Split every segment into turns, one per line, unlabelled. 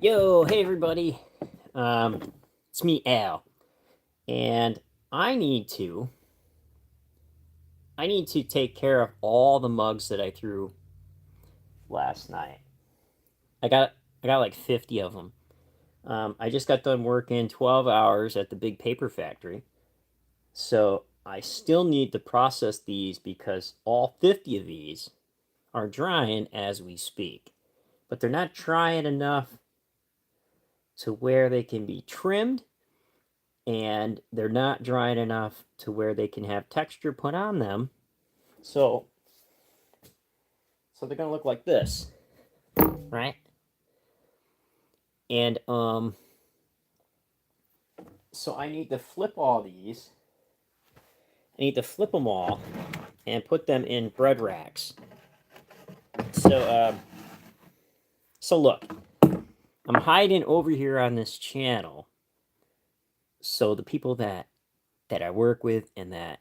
Yo, hey everybody. It's me, Al, and I need to I need to take care of all the mugs that I threw last night. I got like 50 of them. I just got done working 12 hours at the big paper factory, so I still need to process these because all 50 of these are drying as we speak, but they're not drying enough to where they can be trimmed, and they're not drying enough to where they can have texture put on them. So they're gonna look like this, right? And so I need to flip all these. I need to flip them all and put them in bread racks. So so look, I'm hiding over here on this channel, so the people that I work with and that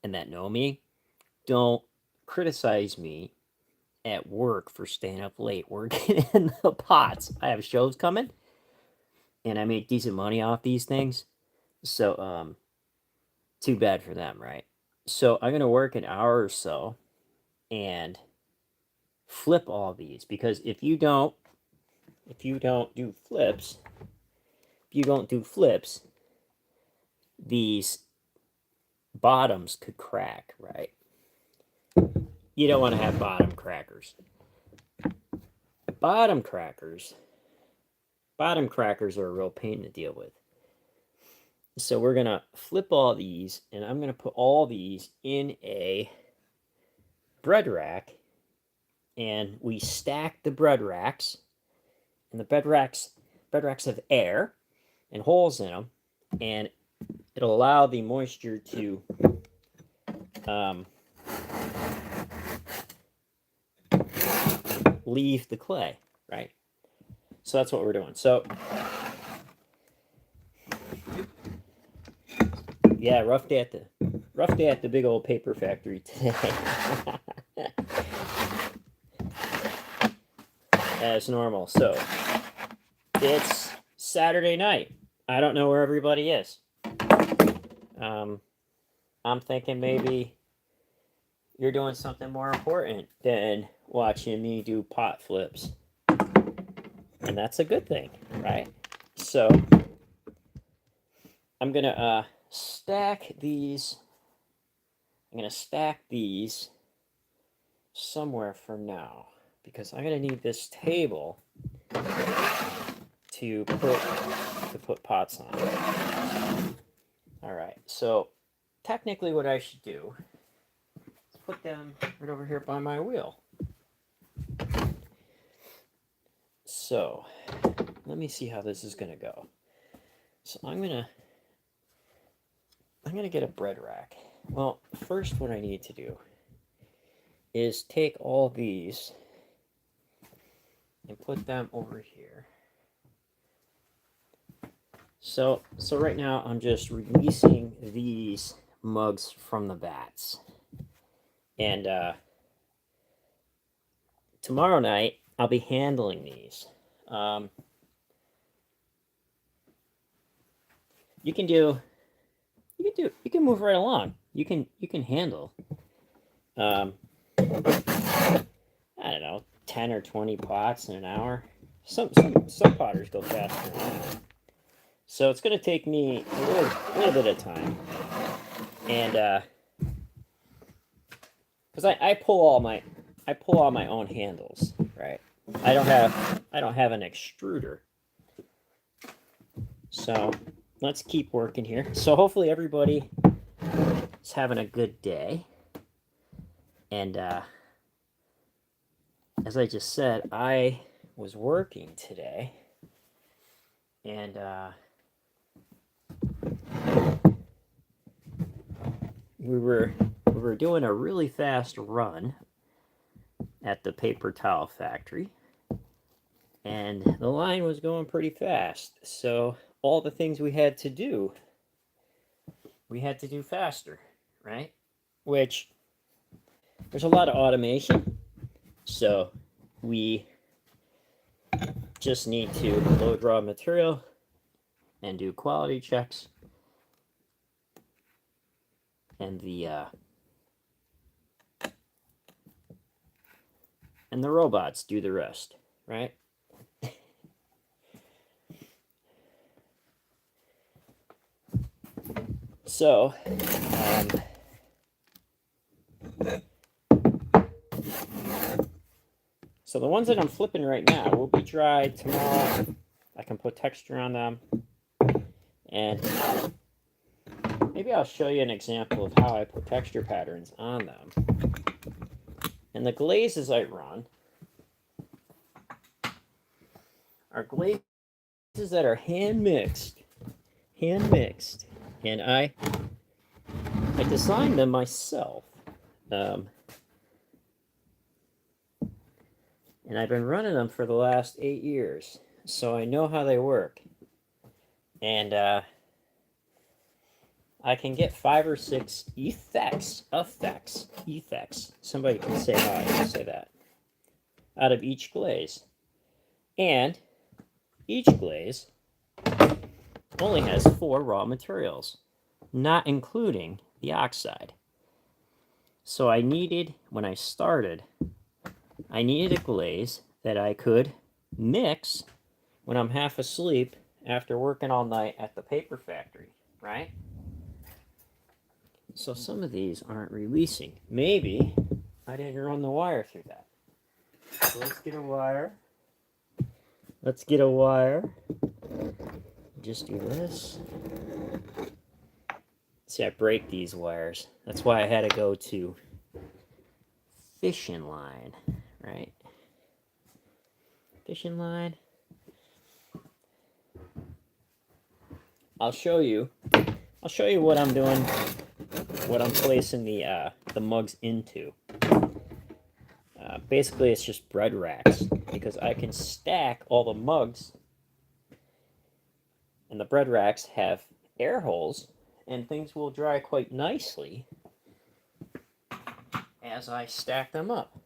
know me don't criticize me at work for staying up late working in the pots. I have shows coming, and I make decent money off these things. So too bad for them, right? So I'm gonna work an hour or so and flip all these, because if you don't do flips, these bottoms could crack, right? You don't want to have bottom crackers. Bottom crackers are a real pain to deal with. So we're gonna flip all these, and I'm gonna put all these in a bread rack, and we stack the bread racks, and the bread racks have air and holes in them, and it'll allow the moisture to leave the clay, right? So that's what we're doing. So yeah, rough day at the big old paper factory today. As normal. So it's Saturday night. I don't know where everybody is. I'm thinking maybe you're doing something more important than watching me do pot flips. And that's a good thing, right? So I'm gonna stack these. I'm gonna stack these somewhere for now, because I'm gonna need this table to put pots on. All right, so technically what I should do is put them right over here by my wheel. So let me see how this is gonna go. So I'm gonna get a bread rack. Well, first what I need to do is take all these and put them over here. So right now I'm just releasing these mugs from the vats. And tomorrow night I'll be handling these. You can move right along. You can handle I don't know, 10 or 20 pots in an hour. Some potters go faster than that. So it's going to take me a little bit of time. And because I pull all my own handles, right? I don't have an extruder. So let's keep working here. So hopefully everybody is having a good day. And as I just said, I was working today, and we were doing a really fast run at the paper towel factory, and the line was going pretty fast. So all the things we had to do faster, right? Which there's a lot of automation, so we just need to load raw material and do quality checks. And the robots do the rest, right? So, so the ones that I'm flipping right now will be dried tomorrow. I can put texture on them. And maybe I'll show you an example of how I put texture patterns on them. And the glazes I run are glazes that are hand mixed. And I designed them myself. And I've been running them for the last 8 years, so I know how they work. And I can get 5 or 6 effects. Somebody can say how I can say that. Out of each glaze. And each glaze only has 4 raw materials, not including the oxide. So I needed, when I started, I needed a glaze that I could mix when I'm half asleep after working all night at the paper factory, right? So some of these aren't releasing. Maybe I didn't run the wire through that. So let's get a wire. Just do this. See, I break these wires. That's why I had to go to fishing line, right? Fishing line. I'll show you what I'm doing, what I'm placing the mugs into. Basically, it's just bread racks, because I can stack all the mugs, and the bread racks have air holes, and things will dry quite nicely as I stack them up.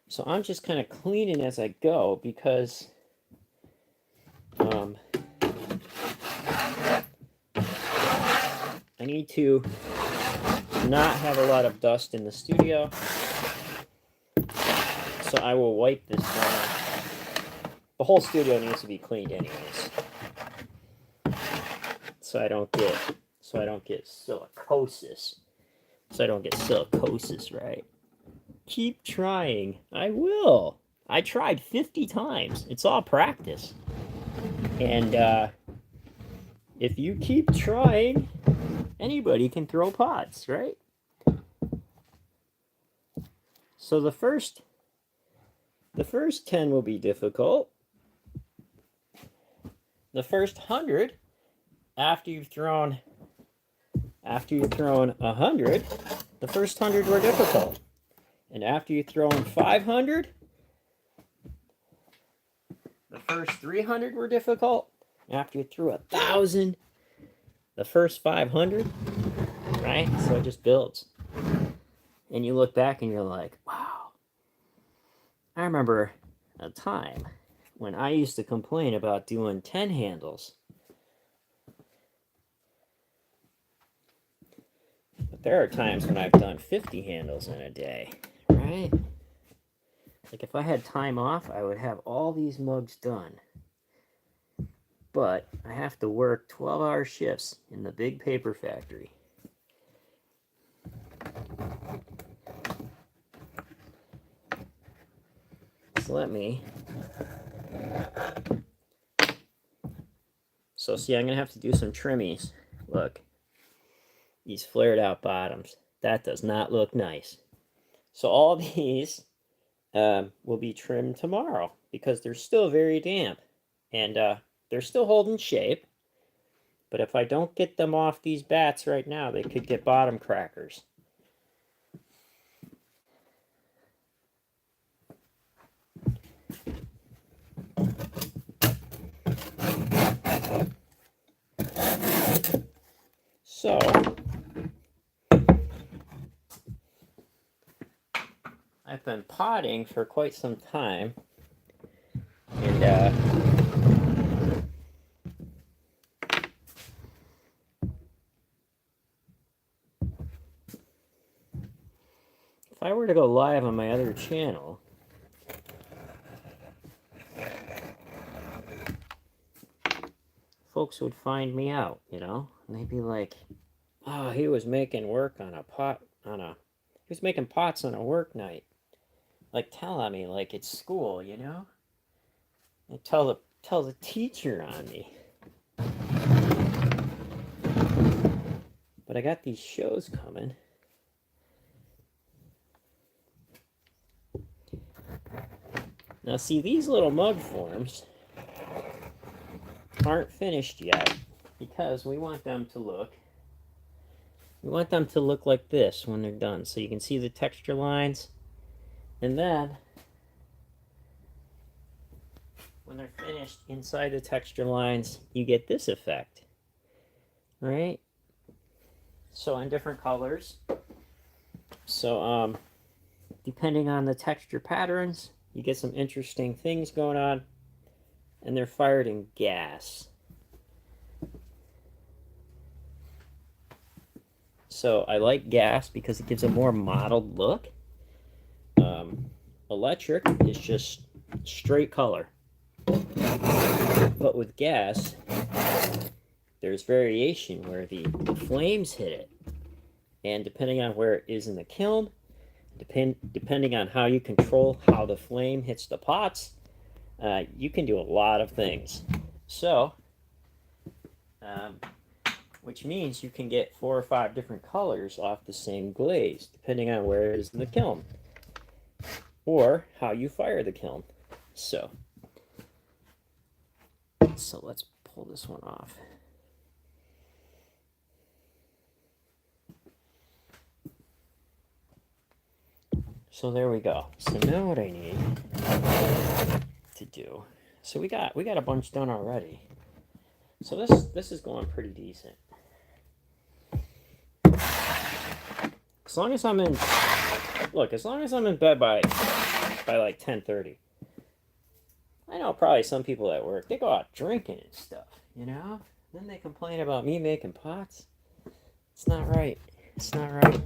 So I'm just kind of cleaning as I go, because I need to not have a lot of dust in the studio. So I will wipe this down. The whole studio needs to be cleaned anyways. So I don't get silicosis. Right? Keep trying. I will. I tried 50 times. It's all practice. And if you keep trying, anybody can throw pots, right? So the first 10 will be difficult. The first 100, after you've thrown 100, the first 100 were difficult. And after you've thrown 500, the first 300 were difficult. After you threw 1,000, the first 500, right? So it just builds. And you look back and you're like, wow. I remember a time when I used to complain about doing 10 handles. But there are times when I've done 50 handles in a day, right? Like if I had time off, I would have all these mugs done. But I have to work 12-hour shifts in the big paper factory. So see, I'm going to have to do some trimmies. Look, these flared out bottoms. That does not look nice. So all these will be trimmed tomorrow, because they're still very damp. And they're still holding shape. But if I don't get them off these bats right now, they could get bottom crackers. So, I've been potting for quite some time, and go live on my other channel, folks would find me out, you know? And they'd be like, oh, he was making work on a pot, he was making pots on a work night. Like telling me like it's school, you know? And tell the teacher on me. But I got these shows coming. Now see, these little mug forms aren't finished yet because we want them to look like this when they're done. So you can see the texture lines. And then when they're finished inside the texture lines, you get this effect. Right? So in different colors. So depending on the texture patterns, you get some interesting things going on. And they're fired in gas. So I like gas because it gives a more modeled look. Electric is just straight color. But with gas, there's variation where the flames hit it. And depending on where it is in the kiln, depending on how you control how the flame hits the pots, you can do a lot of things. So, which means you can get 4 or 5 different colors off the same glaze, depending on where it is in the kiln, or how you fire the kiln. So let's pull this one off. So there we go. So now what I need to do, so we got a bunch done already. So this is going pretty decent. As long as I'm in bed by like 10:30. I know probably some people at work, they go out drinking and stuff, you know? Then they complain about me making pots. It's not right. It's not right.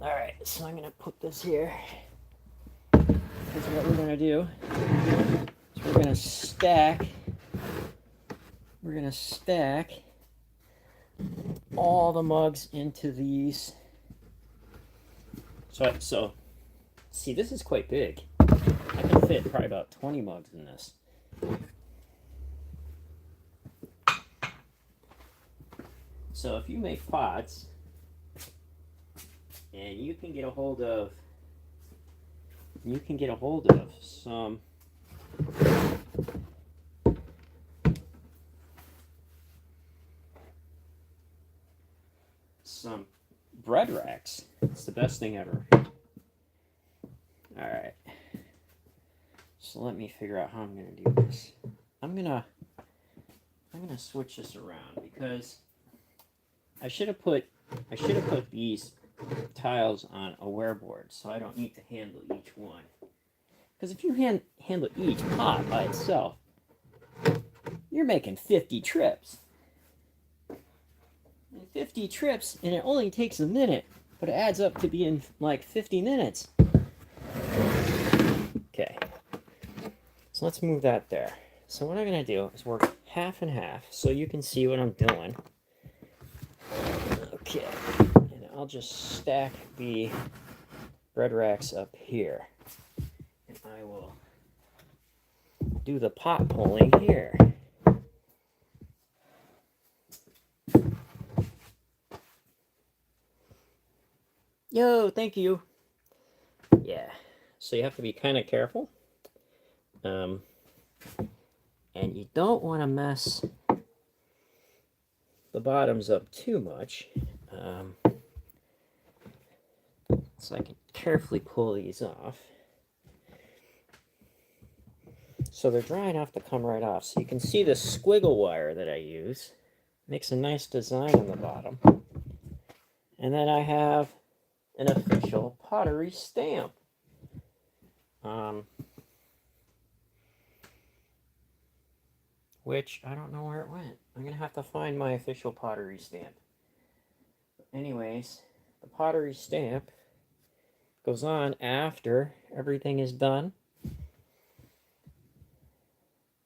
Alright, so I'm gonna put this here. Because what we're gonna do is we're gonna stack all the mugs into these. So see, this is quite big. I can fit probably about 20 mugs in this. So if you make pots and you can get a hold of some bread racks, it's the best thing ever. Alright, so let me figure out how I'm gonna do this. I'm gonna switch this around because I should have put these tiles on a wearboard so I don't need to handle each one. Because if you handle each pot by itself, you're making 50 trips. And 50 trips, and it only takes a minute, but it adds up to being like 50 minutes. Okay, so let's move that there. So what I'm going to do is work half and half so you can see what I'm doing. Okay, and I'll just stack the bread racks up here. And I will do the pot pulling here. Yo, thank you. Yeah, so you have to be kind of careful. And you don't want to mess the bottoms up too much. So I can carefully pull these off. So they're dry enough to come right off. So you can see the squiggle wire that I use. Makes a nice design on the bottom. And then I have an official Pottery stamp. Which I don't know where it went. I'm going to have to find my official Pottery stamp. But anyways, the Pottery stamp goes on after everything is done.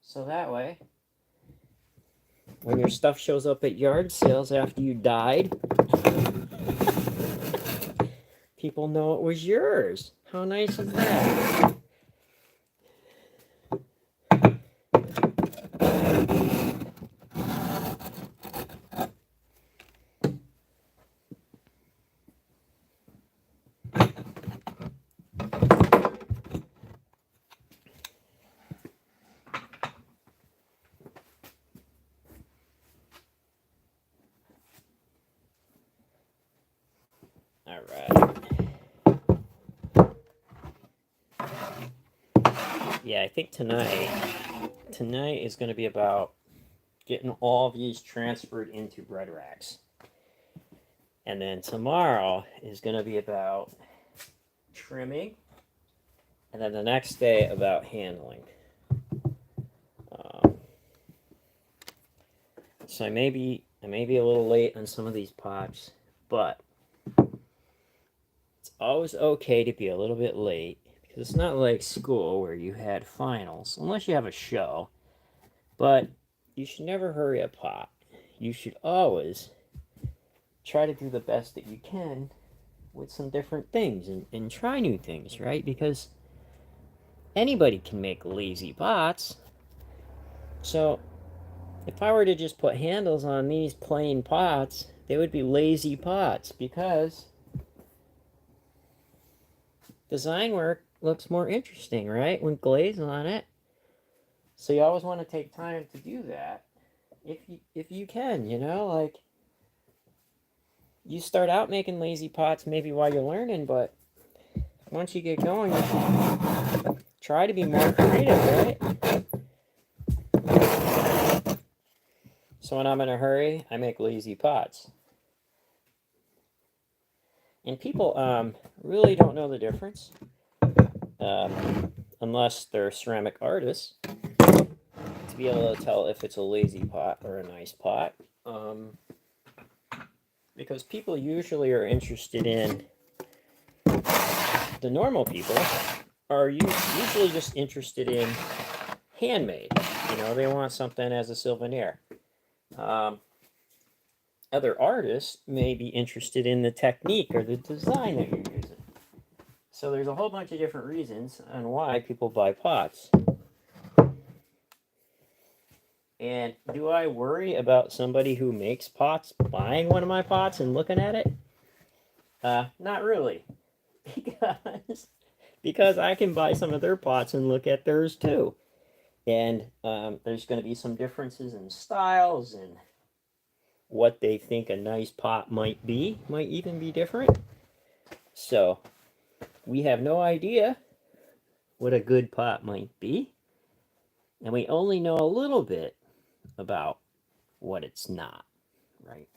So that way, when your stuff shows up at yard sales after you died, people know it was yours. How nice is that? All right. Yeah, I think tonight is going to be about getting all of these transferred into bread racks. And then tomorrow is going to be about trimming. And then the next day about handling. So I may be a little late on some of these pots, but it's always okay to be a little bit late because it's not like school where you had finals, unless you have a show. But you should never hurry a pot. You should always try to do the best that you can with some different things and try new things, right? Because anybody can make lazy pots. So if I were to just put handles on these plain pots, they would be lazy pots because design work looks more interesting, right? When glaze on it. So you always want to take time to do that if you can, you know, like you start out making lazy pots maybe while you're learning, but once you get going, try to be more creative, right? So when I'm in a hurry, I make lazy pots. And people really don't know the difference unless they're ceramic artists to be able to tell if it's a lazy pot or a nice pot. Because people usually are interested in, the normal people are usually just interested in handmade. You know, they want something as a souvenir. Other artists may be interested in the technique or the design that you're using. So there's a whole bunch of different reasons on why people buy pots. And do I worry about somebody who makes pots buying one of my pots and looking at it? Not really. Because I can buy some of their pots and look at theirs too. And there's going to be some differences in styles and what they think a nice pot might even be different. So we have no idea what a good pot might be. And we only know a little bit about what it's not, right?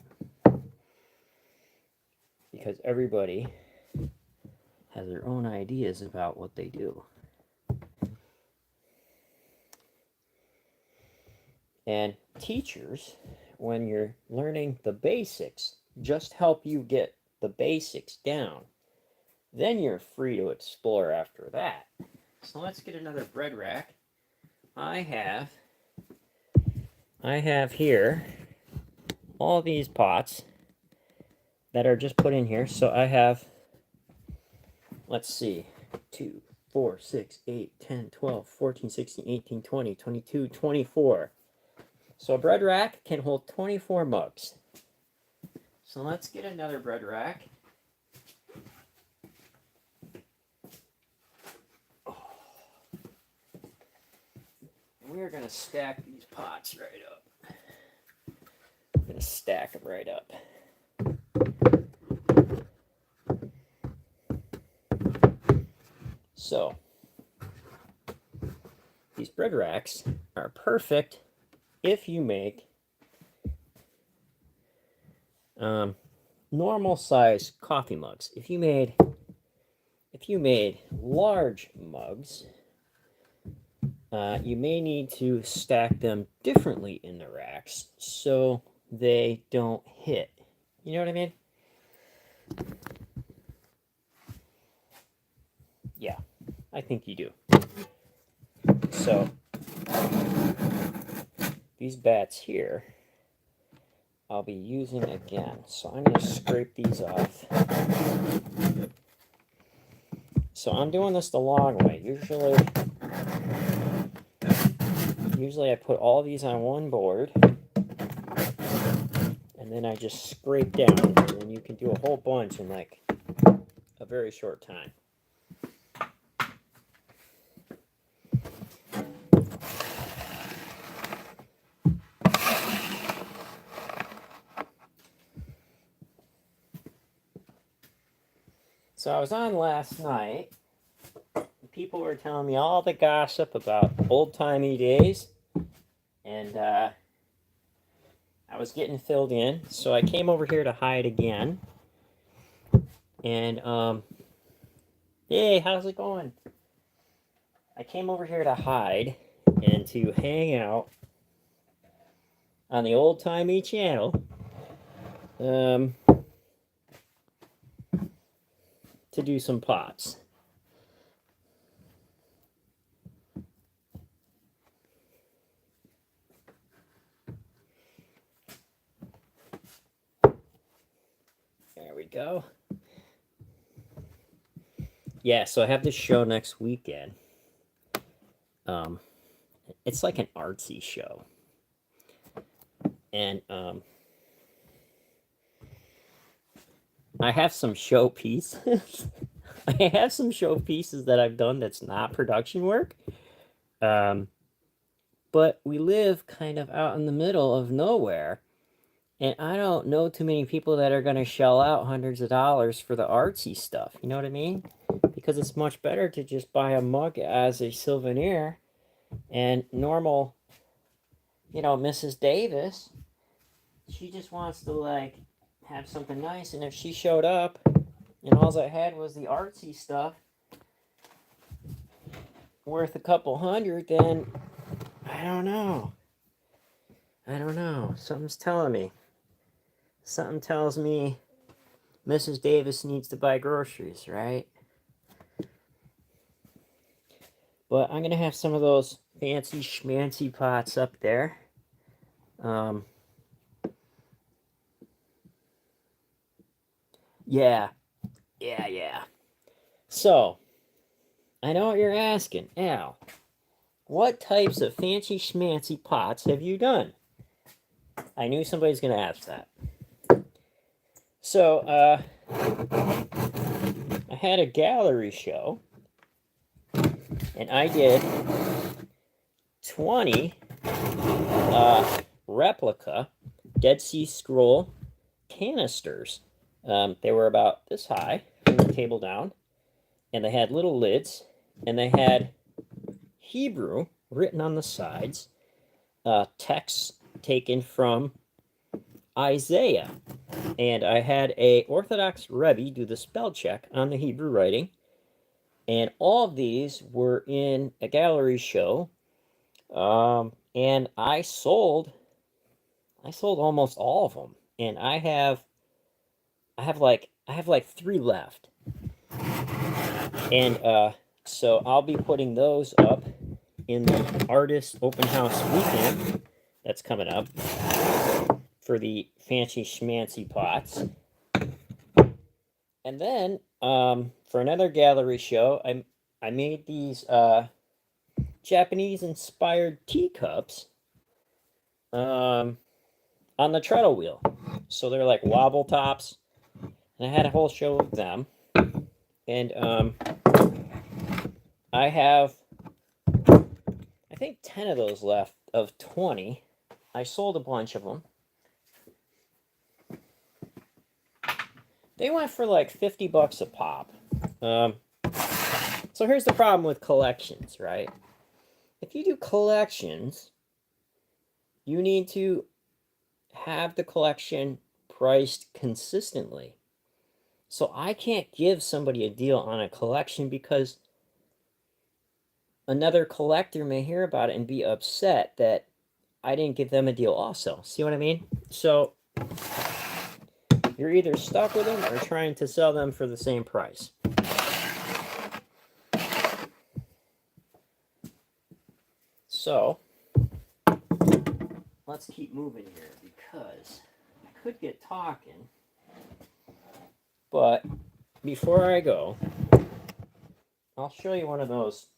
Because everybody has their own ideas about what they do. And teachers, when you're learning the basics, just help you get the basics down. Then you're free to explore after that. So let's get another bread rack. I have here all these pots that are just put in here. So I have, let's see, 2, 4, 6, 8, 10, 12, 14, 16, 18, 20, 22, 24. So a bread rack can hold 24 mugs. So let's get another bread rack. And we are going to stack these pots right up. I'm going to stack them right up. So these bread racks are perfect if you make normal size coffee mugs. If you made large mugs, you may need to stack them differently in the racks so they don't hit. You know what I mean? Yeah, I think you do. So these bats here, I'll be using again. So I'm going to scrape these off. So I'm doing this the long way. Usually I put all these on one board, and then I just scrape down, and then you can do a whole bunch in like a very short time. So I was on last night. People were telling me all the gossip about old-timey days, and I was getting filled in. So I came over here to hide again. And hey, how's it going? I came over here to hide and to hang out on the old-timey channel. To do some pots. There we go. Yeah, so I have this show next weekend. It's like an artsy show. And I have some show pieces. I have some show pieces that I've done that's not production work. But we live kind of out in the middle of nowhere. And I don't know too many people that are going to shell out hundreds of dollars for the artsy stuff. You know what I mean? Because it's much better to just buy a mug as a souvenir. And normal, you know, Mrs. Davis, she just wants to, like, have something nice. And if she showed up and all I had was the artsy stuff worth a couple hundred, then I don't know. Something's telling me. Something tells me Mrs. Davis needs to buy groceries, right? But I'm going to have some of those fancy schmancy pots up there. Yeah. So, I know what you're asking. Al, what types of fancy schmancy pots have you done? I knew somebody's going to ask that. So, I had a gallery show, and I did 20 replica Dead Sea Scroll canisters. They were about this high from the table down, and they had little lids, and they had Hebrew written on the sides, text taken from Isaiah. And I had a Orthodox Rebbe do the spell check on the Hebrew writing. And all of these were in a gallery show. And I sold almost all of them. And I have like 3 left. And so I'll be putting those up in the artist open house weekend that's coming up for the fancy schmancy pots. And then for another gallery show, I made these Japanese inspired teacups on the treadle wheel. So they're like wobble tops. And I had a whole show of them. And I have, I think, 10 of those left of 20. I sold a bunch of them. They went for like $50 a pop. So here's the problem with collections, right? If you do collections, you need to have the collection priced consistently. So I can't give somebody a deal on a collection because another collector may hear about it and be upset that I didn't give them a deal also. See what I mean? So you're either stuck with them or trying to sell them for the same price. So, let's keep moving here because I could get talking. But before I go, I'll show you one of those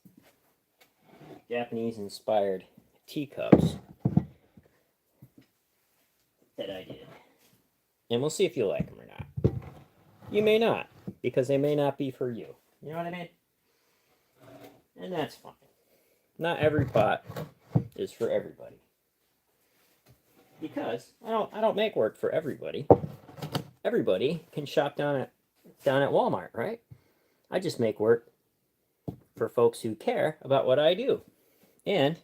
Japanese-inspired teacups that I did. And we'll see if you like them or not. You may not, because they may not be for you. You know what I mean? And that's fine. Not every pot is for everybody. Because I don't make work for everybody. Everybody can shop down at Walmart, right? I just make work for folks who care about what I do. And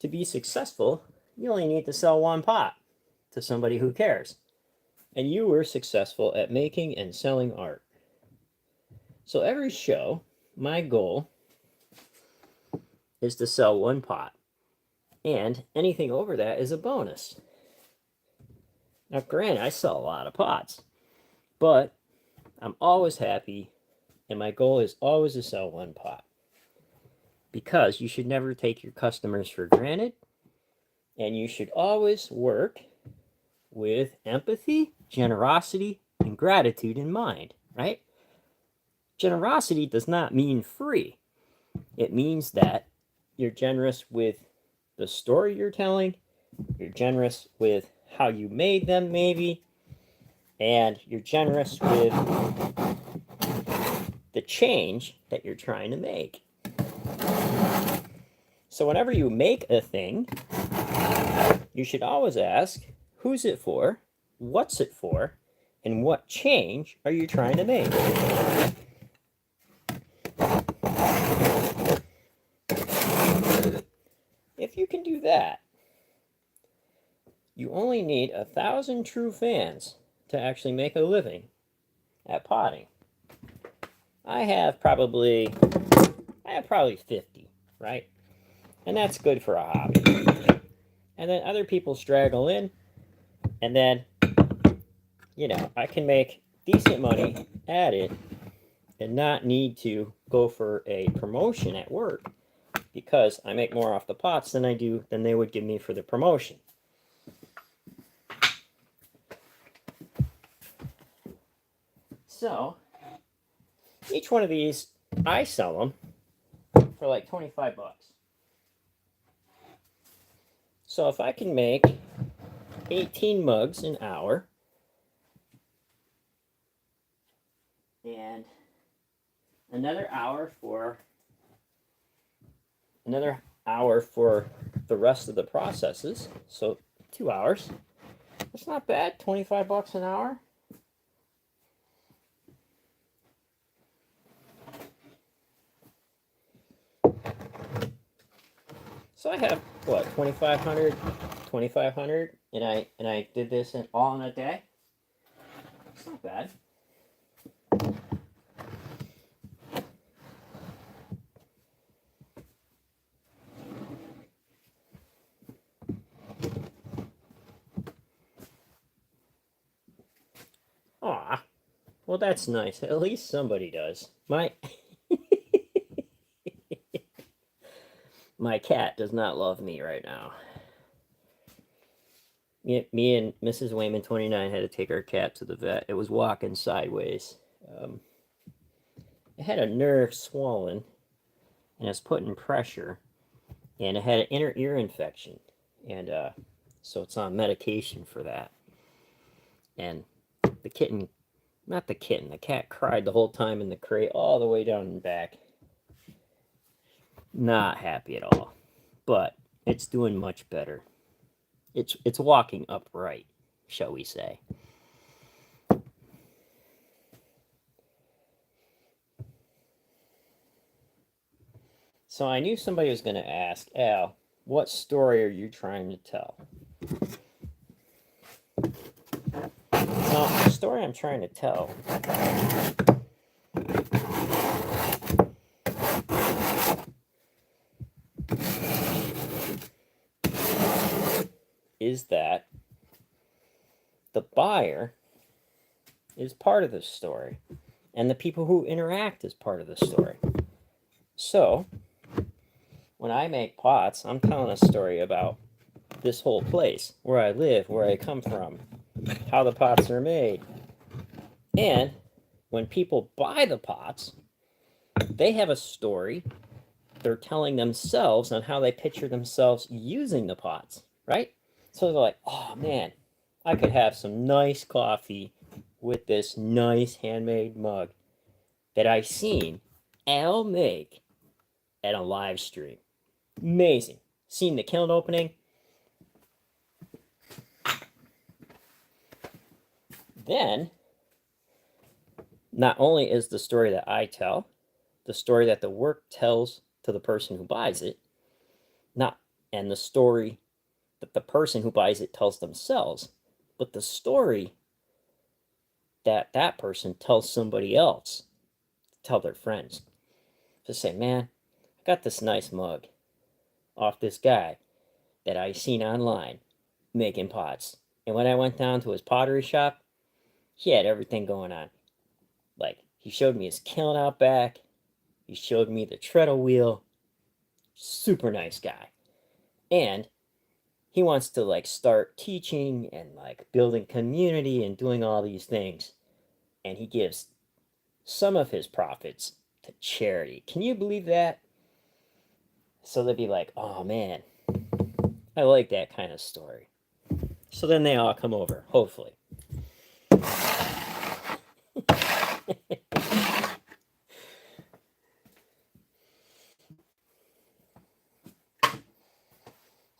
to be successful, you only need to sell one pot to somebody who cares. And you were successful at making and selling art. So every show, my goal is to sell one pot. And anything over that is a bonus. Now, granted, I sell a lot of pots, but I'm always happy, and my goal is always to sell one pot. Because you should never take your customers for granted, and you should always work with empathy, generosity, and gratitude in mind, right? Generosity does not mean free. It means that you're generous with the story you're telling, you're generous with how you made them, maybe, and you're generous with the change that you're trying to make. So whenever you make a thing, you should always ask, who's it for, what's it for, and what change are you trying to make? If you can do that, you only need 1,000 true fans to actually make a living at potting. I have probably 50, right? And that's good for a hobby. And then other people straggle in, and then, you know, I can make decent money at it and not need to go for a promotion at work because I make more off the pots than they would give me for the promotion. So, each one of these, I sell them for like 25 bucks. So if I can make 18 mugs an hour, and another hour for the rest of the processes, so 2 hours, that's not bad, 25 bucks an hour. So I have, what, 2,500, and I did this all in a day. It's not bad. Aw, well that's nice. At least somebody does. My cat does not love me right now. Me and Mrs. Wayman 29 had to take our cat to the vet. It was walking sideways. It had a nerve swollen, and it's putting pressure, and it had an inner ear infection, and so it's on medication for that. And the cat cried the whole time in the crate, all the way down and back. Not happy at all, but it's doing much better. It's walking upright, shall we say. So I knew somebody was going to ask, Al, what story are you trying to tell? So the story I'm trying to tell is that the buyer is part of the story, and the people who interact is part of the story. So, when I make pots, I'm telling a story about this whole place, where I live, where I come from, how the pots are made. And when people buy the pots, they have a story they're telling themselves on how they picture themselves using the pots, right? So they're like, oh man, I could have some nice coffee with this nice handmade mug that I seen Al make at a live stream. Amazing. Seen the kiln opening. Then, not only is the story that I tell, the story that the work tells to the person who buys it, and the story that the person who buys it tells themselves, but the story that that person tells somebody else, tell their friends. Just say, man, I got this nice mug off this guy that I seen online making pots. And when I went down to his pottery shop, he had everything going on. Like, he showed me his kiln out back. He showed me the treadle wheel. Super nice guy. And he wants to like start teaching and like building community and doing all these things. And he gives some of his profits to charity. Can you believe that? So they'd be like, oh man, I like that kind of story. So then they all come over, hopefully.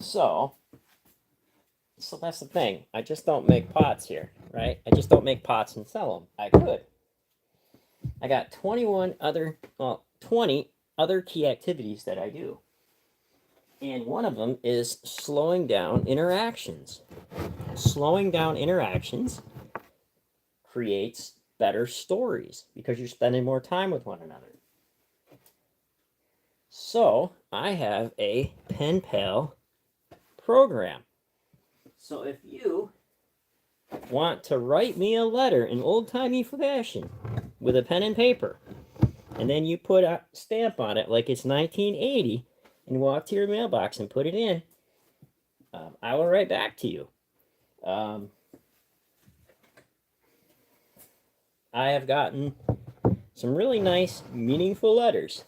So that's the thing. I just don't make pots here, right? I just don't make pots and sell them. I could. I got 20 other key activities that I do. And one of them is slowing down interactions. Slowing down interactions creates better stories because you're spending more time with one another. So I have a pen pal program. So if you want to write me a letter in old-timey fashion with a pen and paper, and then you put a stamp on it like it's 1980 and walk to your mailbox and put it in, I will write back to you. I have gotten some really nice, meaningful letters,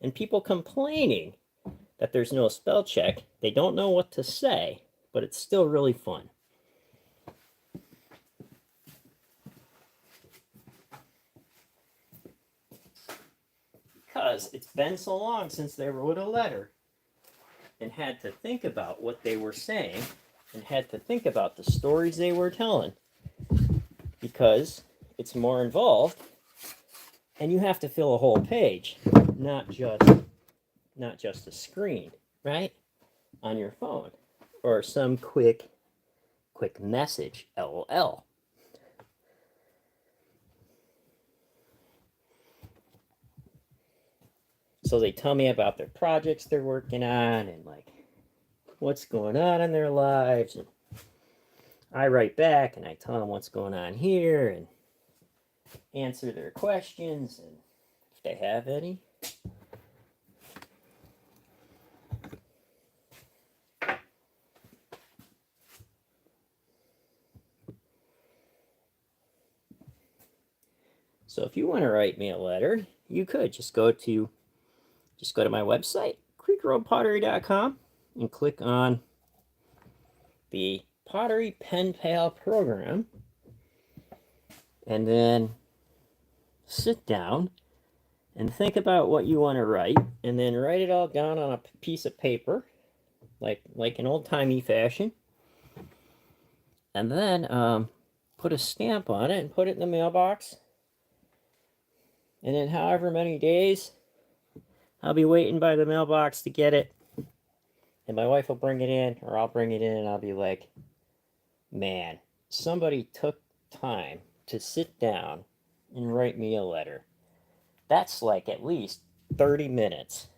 and people complaining that there's no spell check. They don't know what to say, but it's still really fun. Because it's been so long since they wrote a letter and had to think about what they were saying and had to think about the stories they were telling, because it's more involved and you have to fill a whole page, not just a screen, right, on your phone or some quick message, LOL. So they tell me about their projects they're working on and like what's going on in their lives, and I write back and I tell them what's going on here and answer their questions, and if they have any. So if you want to write me a letter, you could just go to my website, creekroadpottery.com, and click on the Pottery Pen Pal program, and then sit down and think about what you want to write, and then write it all down on a piece of paper, like an old-timey fashion, and then put a stamp on it and put it in the mailbox. And in however many days, I'll be waiting by the mailbox to get it. And my wife will bring it in, or I'll bring it in, and I'll be like, man, somebody took time to sit down and write me a letter. That's like at least 30 minutes.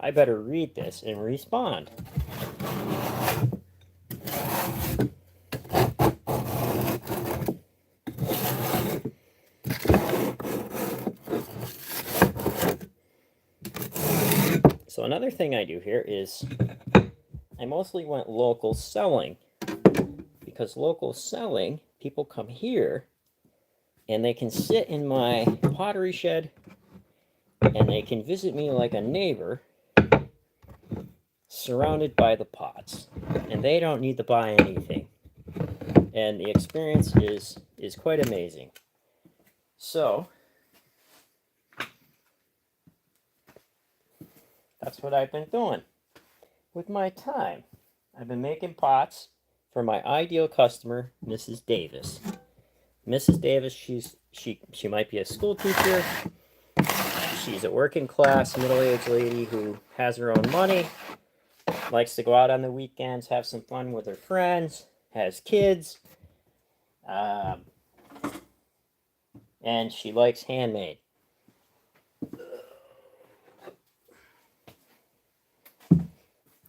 I better read this and respond. So another thing I do here is I mostly went local selling, because local selling, people come here and they can sit in my pottery shed and they can visit me like a neighbor, surrounded by the pots, and they don't need to buy anything, and the experience is quite amazing. So that's what I've been doing with my time. I've been making pots for my ideal customer, Mrs. Davis. Mrs. Davis, she might be a school teacher. She's a working class, middle-aged lady who has her own money, likes to go out on the weekends, have some fun with her friends, has kids, and she likes handmade.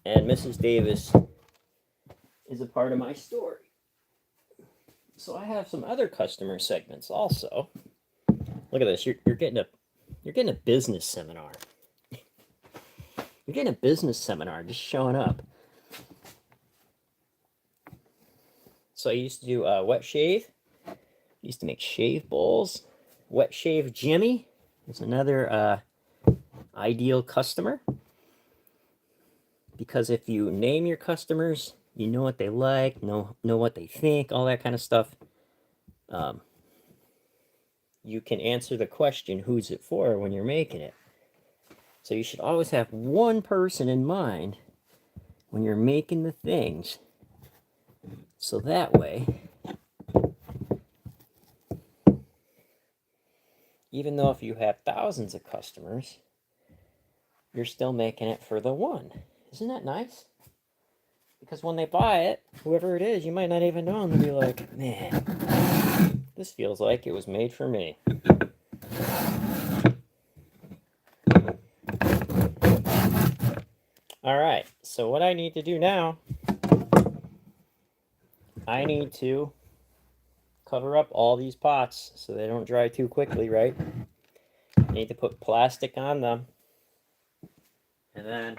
And Mrs. Davis is a part of my story. So I have some other customer segments also. Look at this. You're getting a business seminar. You're getting a business seminar just showing up. So I used to do wet shave. I used to make shave bowls. Wet shave Jimmy is another ideal customer, because if you name your customers, you know what they like, know what they think, all that kind of stuff. You can answer the question, who's it for, when you're making it. So you should always have one person in mind when you're making the things. So that way, even though if you have thousands of customers, you're still making it for the one. Isn't that nice? Because when they buy it, whoever it is, you might not even know, and they'll be like, man, this feels like it was made for me. All right, so what I need to do now, I need to cover up all these pots so they don't dry too quickly, right? I need to put plastic on them. And then,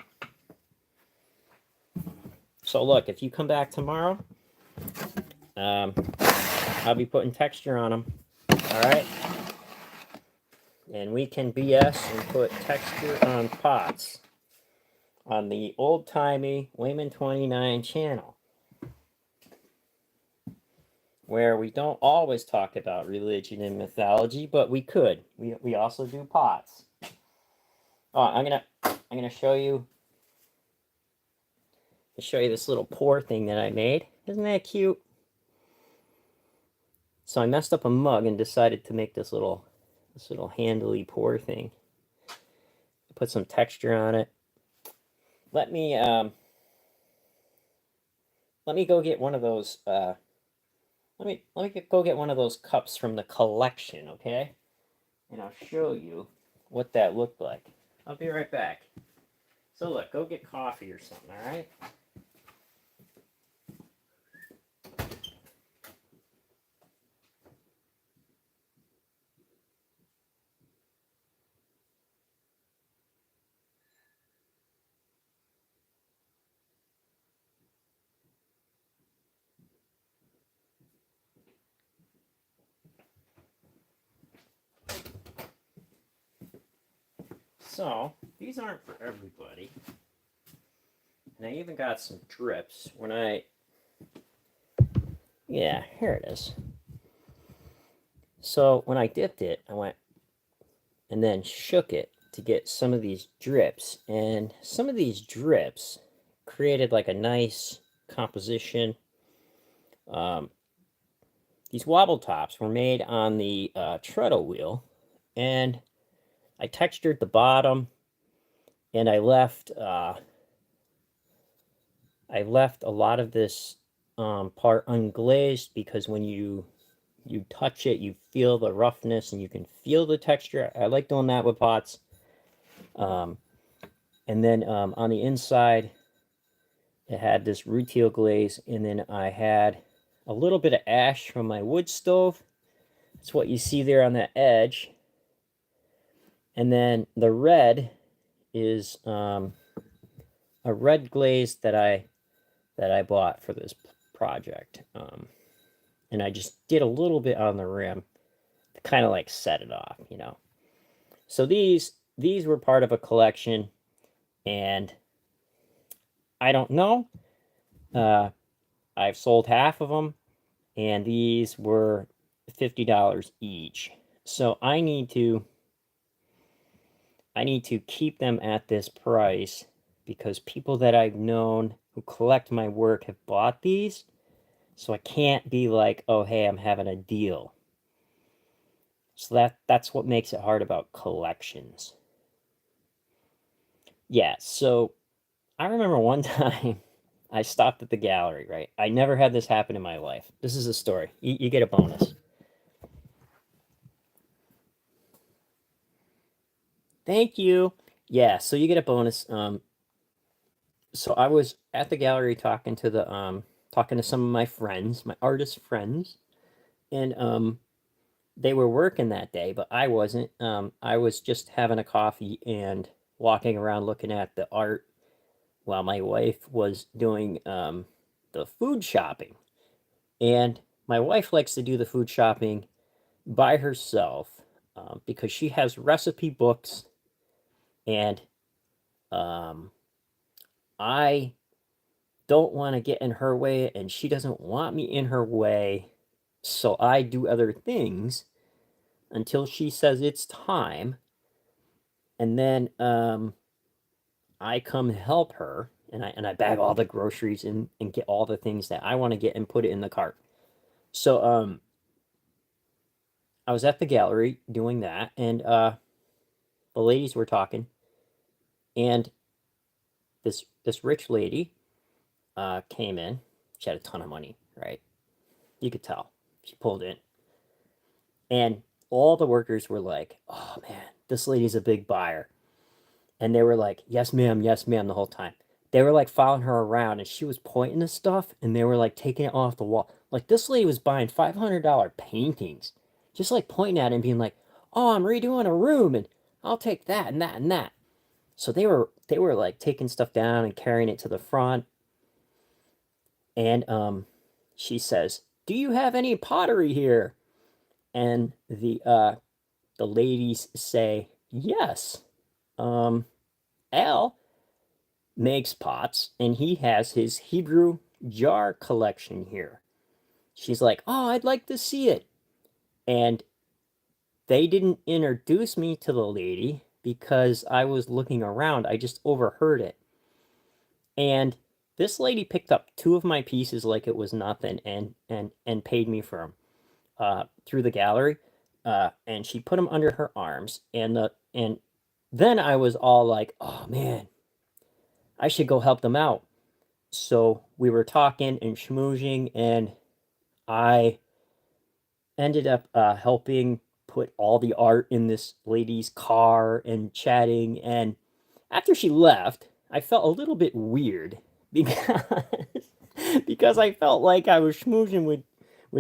so look, if you come back tomorrow, I'll be putting texture on them, all right? And we can BS and put texture on pots on the old-timey Wayman 29 channel, where we don't always talk about religion and mythology, but we could. We also do pots. Oh, I'm gonna show you this little pour thing that I made. Isn't that cute? So I messed up a mug and decided to make this little handly pour thing. Put some texture on it. Let me go get one of those. Let me go get one of those cups from the collection, okay? And I'll show you what that looked like. I'll be right back. So look, go get coffee or something, all right? So, these aren't for everybody. And I even got some drips. Yeah, here it is. So, when I dipped it, I went and then shook it to get some of these drips. And some of these drips created like a nice composition. These wobble tops were made on the treadle wheel. And I textured the bottom, and I left a lot of this part unglazed, because when you touch it, you feel the roughness and you can feel the texture. I like doing that with pots. And then on the inside, it had this rutile glaze, and then I had a little bit of ash from my wood stove. That's what you see there on the edge. And then the red is a red glaze that I bought for this project, and I just did a little bit on the rim to kind of like set it off, you know. So these were part of a collection, and I don't know. I've sold half of them, and these were $50 each. So I need to keep them at this price because people that I've known who collect my work have bought these. So I can't be like, oh hey, I'm having a deal. So that's what makes it hard about collections. Yeah, so I remember one time I stopped at the gallery, right? I never had this happen in my life. This is a story. You get a bonus. Thank you. Yeah, so you get a bonus. So I was at the gallery talking to some of my friends, my artist friends, and they were working that day, but I wasn't. I was just having a coffee and walking around looking at the art while my wife was doing the food shopping. And my wife likes to do the food shopping by herself because she has recipe books, and um, I don't want to get in her way, and she doesn't want me in her way. So I do other things until she says it's time, and then I come help her, and I bag all the groceries and get all the things that I want to get and put it in the cart. So I was at the gallery doing that, and the ladies were talking, and this rich lady came in. She had a ton of money, right? You could tell. She pulled in, and all the workers were like, "Oh man, this lady's a big buyer," and they were like, yes ma'am," the whole time. They were like following her around, and she was pointing to stuff, and they were like taking it off the wall. Like this lady was buying $500 paintings, just like pointing at it and being like, "Oh, I'm redoing a room, and I'll take that and that and that." So they were like taking stuff down and carrying it to the front, and she says, "Do you have any pottery here?" And the ladies say, "Yes. Um, Al makes pots, and he has his Hebrew jar collection here." She's like, "Oh, I'd like to see it." And they didn't introduce me to the lady because I was looking around. I just overheard it. And this lady picked up two of my pieces like it was nothing, and paid me for them through the gallery. And she put them under her arms, and then I was all like, "Oh man, I should go help them out." So we were talking and schmoozing, and I ended up helping put all the art in this lady's car and chatting. And after she left, I felt a little bit weird because because I felt like I was schmoozing with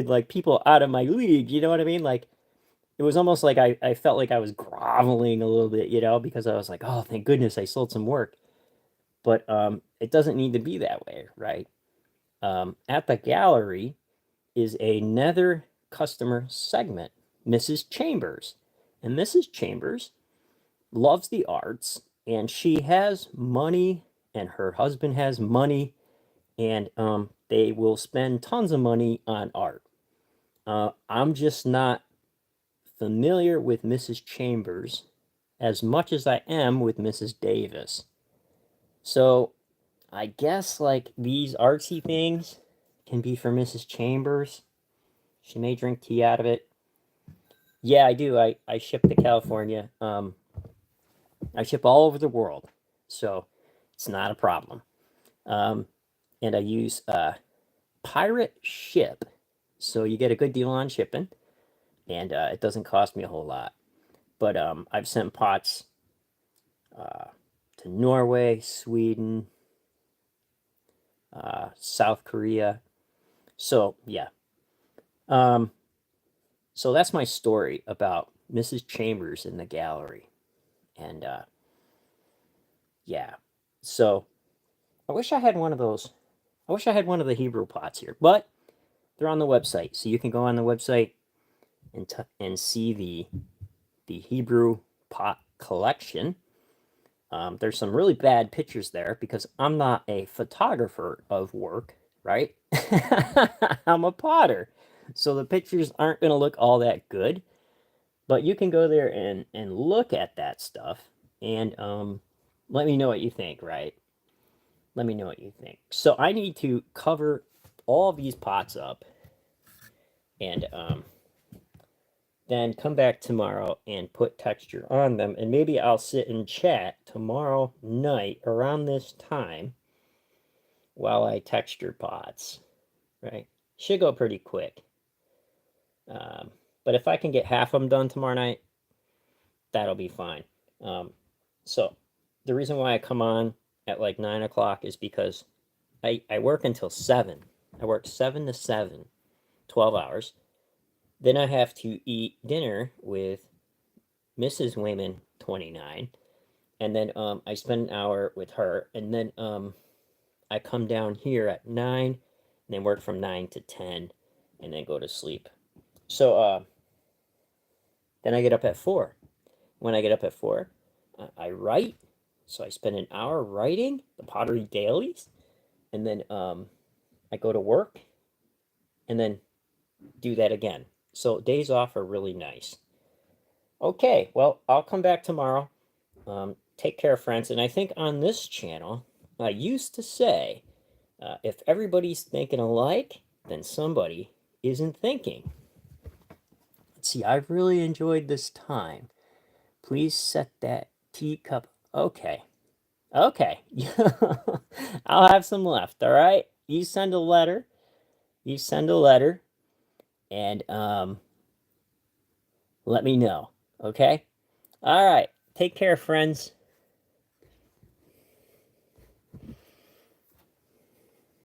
like people out of my league. You know what I mean? Like it was almost like I felt like I was groveling a little bit, you know, because I was like, oh, thank goodness I sold some work. But it doesn't need to be that way, right? At the gallery is another customer segment, Mrs. Chambers. And Mrs. Chambers loves the arts, and she has money, and her husband has money, and they will spend tons of money on art. I'm just not familiar with Mrs. Chambers as much as I am with Mrs. Davis. So I guess like these artsy things can be for Mrs. Chambers. She may drink tea out of it. Yeah, I do. I ship to California. I ship all over the world, so it's not a problem. Um, and I use Pirate Ship, so you get a good deal on shipping, and it doesn't cost me a whole lot. But I've sent pots uh, to Norway, Sweden, South Korea. So yeah. Um, so that's my story about Mrs. Chambers in the gallery, and Yeah. So I wish I had one of those. I wish I had one of the Hebrew pots here, but they're on the website, so you can go on the website and see the Hebrew pot collection. There's some really bad pictures there because I'm not a photographer of work, right? I'm a potter, so the pictures aren't going to look all that good. But you can go there and look at that stuff and let me know what you think, right? Let me know what you think. So I need to cover all these pots up and then come back tomorrow and put texture on them. And maybe I'll sit and chat tomorrow night around this time while I texture pots, right? Should go pretty quick. But if I can get half of them done tomorrow night, that'll be fine. So the reason why I come on at like 9 o'clock is because I work until 7. I work 7 to 7, 12 hours. Then I have to eat dinner with Mrs. Wayman 29. And then I spend an hour with her. And then I come down here at 9 and then work from 9 to 10 and then go to sleep. So then I get up at 4. When I get up at 4, I write. So I spend an hour writing the Pottery dailies. And then I go to work and then do that again. So days off are really nice. Okay, well, I'll come back tomorrow. Take care, friends. And I think on this channel, I used to say, if everybody's thinking alike, then somebody isn't thinking. Let's see, I've really enjoyed this time. Please set that teacup. Okay. Okay. I'll have some left, all right? You send a letter. You send a letter. And let me know. Okay? All right. Take care, friends.